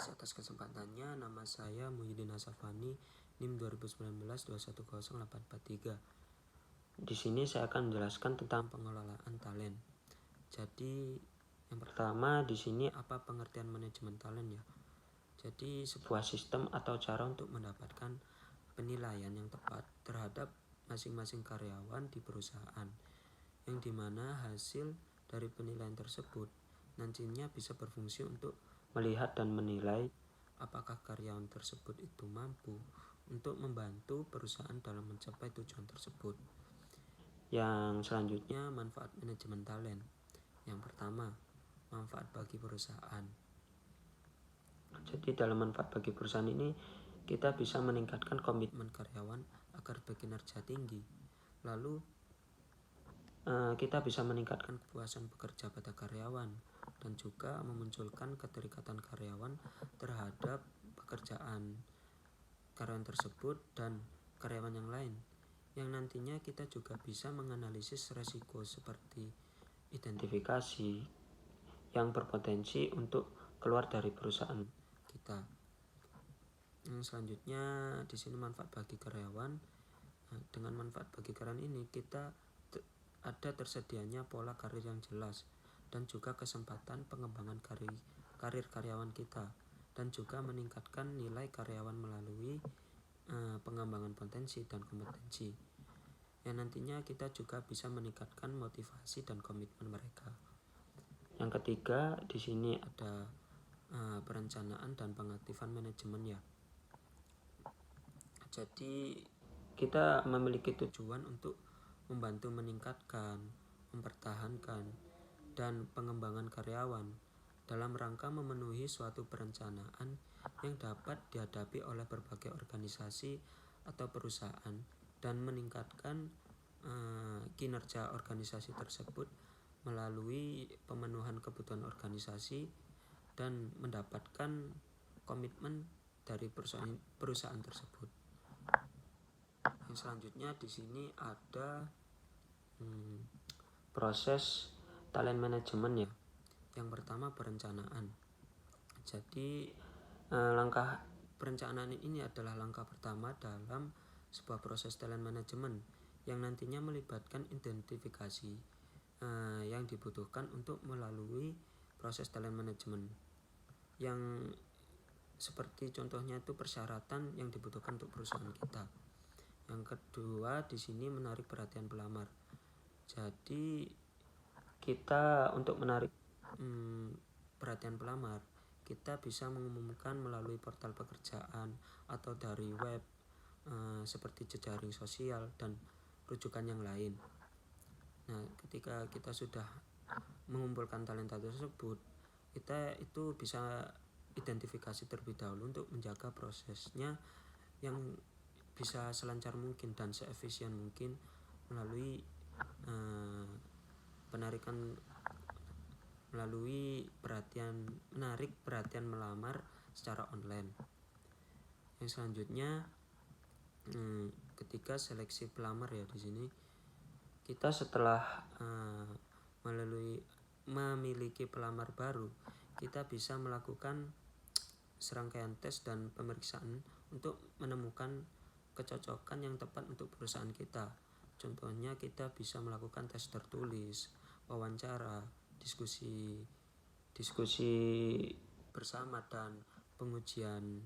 kasih atas kesempatannya. Nama saya Muhyiddin Asafani, NIM 2019-210843. Di sini saya akan menjelaskan tentang pengelolaan talent. Jadi yang pertama di sini apa pengertian manajemen talent ya? Jadi sebuah sistem atau cara untuk mendapatkan penilaian yang tepat terhadap masing-masing karyawan di perusahaan, yang dimana hasil dari penilaian tersebut nantinya bisa berfungsi untuk melihat dan menilai apakah karyawan tersebut itu mampu untuk membantu perusahaan dalam mencapai tujuan tersebut. Yang selanjutnya, manfaat manajemen talent. Yang pertama, manfaat bagi perusahaan. Jadi dalam manfaat bagi perusahaan ini kita bisa meningkatkan komitmen karyawan agar berkinerja tinggi. Lalu kita bisa meningkatkan kepuasan bekerja pada karyawan dan juga memunculkan keterikatan karyawan terhadap pekerjaan karyawan tersebut dan karyawan yang lain, yang nantinya kita juga bisa menganalisis resiko seperti identifikasi yang berpotensi untuk keluar dari perusahaan kita. Yang selanjutnya di sini manfaat bagi karyawan. Dengan manfaat bagi karyawan ini kita ada tersedianya pola karir yang jelas dan juga kesempatan pengembangan karir karyawan kita, dan juga meningkatkan nilai karyawan melalui pengembangan potensi dan kompetensi, yang nantinya kita juga bisa meningkatkan motivasi dan komitmen mereka. Yang ketiga di sini ada perencanaan dan pengaktifan manajemen ya. Jadi kita memiliki tujuan untuk membantu meningkatkan, mempertahankan, dan pengembangan karyawan dalam rangka memenuhi suatu perencanaan yang dapat dihadapi oleh berbagai organisasi atau perusahaan, dan meningkatkan kinerja organisasi tersebut melalui pemenuhan kebutuhan organisasi dan mendapatkan komitmen dari perusahaan tersebut. Yang selanjutnya di sini ada proses talent management ya. Yang pertama perencanaan. Jadi langkah perencanaan ini adalah langkah pertama dalam sebuah proses talent management yang nantinya melibatkan identifikasi yang dibutuhkan untuk melalui proses talent management, yang seperti contohnya itu persyaratan yang dibutuhkan untuk perusahaan kita. Yang kedua di sini menarik perhatian pelamar. Jadi kita untuk menarik perhatian pelamar, kita bisa mengumumkan melalui portal pekerjaan atau dari web seperti jejaring sosial dan rujukan yang lain. Nah, ketika kita sudah mengumpulkan talenta tersebut, kita itu bisa identifikasi terlebih dahulu untuk menjaga prosesnya yang bisa selancar mungkin dan seefisien mungkin melalui menarik perhatian melamar secara online. Yang selanjutnya ketika seleksi pelamar ya, di sini kita setelah memiliki pelamar baru, kita bisa melakukan serangkaian tes dan pemeriksaan untuk menemukan kecocokan yang tepat untuk perusahaan kita. Contohnya kita bisa melakukan tes tertulis, wawancara, diskusi bersama, dan pengujian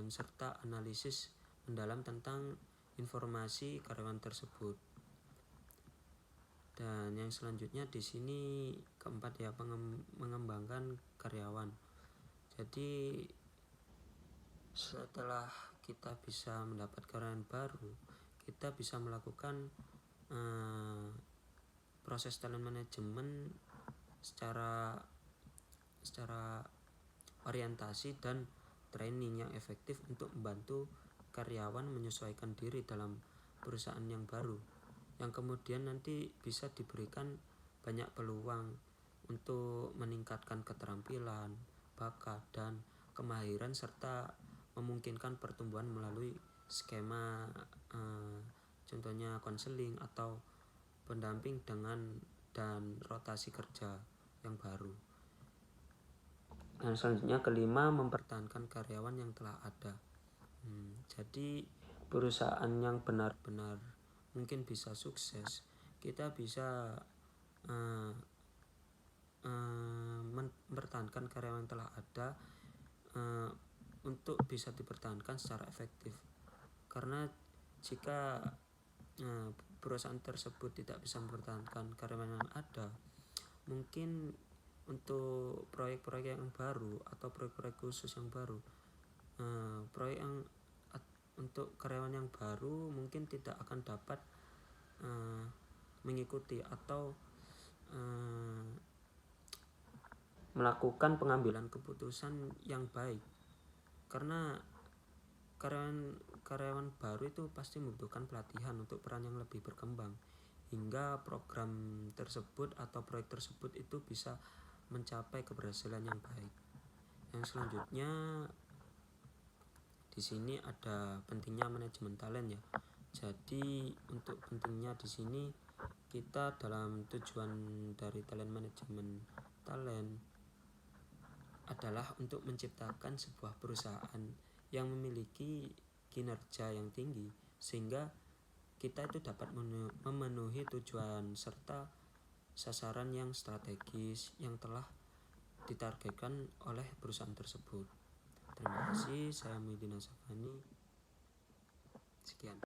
serta analisis mendalam tentang informasi karyawan tersebut. Dan yang selanjutnya di sini keempat ya, mengembangkan karyawan. Jadi setelah kita bisa mendapat karyawan baru, kita bisa melakukan proses talent management secara orientasi dan training yang efektif untuk membantu karyawan menyesuaikan diri dalam perusahaan yang baru, yang kemudian nanti bisa diberikan banyak peluang untuk meningkatkan keterampilan, bakat, dan kemahiran, serta memungkinkan pertumbuhan melalui skema contohnya konseling atau pendamping dan rotasi kerja yang baru. Yang selanjutnya kelima, mempertahankan karyawan yang telah ada. Jadi perusahaan yang benar-benar mungkin bisa sukses, kita bisa mempertahankan karyawan yang telah ada untuk bisa dipertahankan secara efektif. Karena jika perusahaan tersebut tidak bisa mempertahankan karyawan yang ada, mungkin untuk proyek-proyek yang baru atau proyek-proyek khusus yang baru, proyek yang untuk karyawan yang baru mungkin tidak akan dapat mengikuti atau melakukan pengambilan keputusan yang baik, karena karyawan baru itu pasti membutuhkan pelatihan untuk peran yang lebih berkembang hingga program tersebut atau proyek tersebut itu bisa mencapai keberhasilan yang baik. Yang selanjutnya di sini ada pentingnya manajemen talent ya. Jadi untuk pentingnya di sini, kita dalam tujuan dari talent management talent adalah untuk menciptakan sebuah perusahaan yang memiliki kinerja yang tinggi sehingga kita itu dapat memenuhi tujuan serta sasaran yang strategis yang telah ditargetkan oleh perusahaan tersebut. Terima kasih, saya Muhyiddin Asafani. Sekian.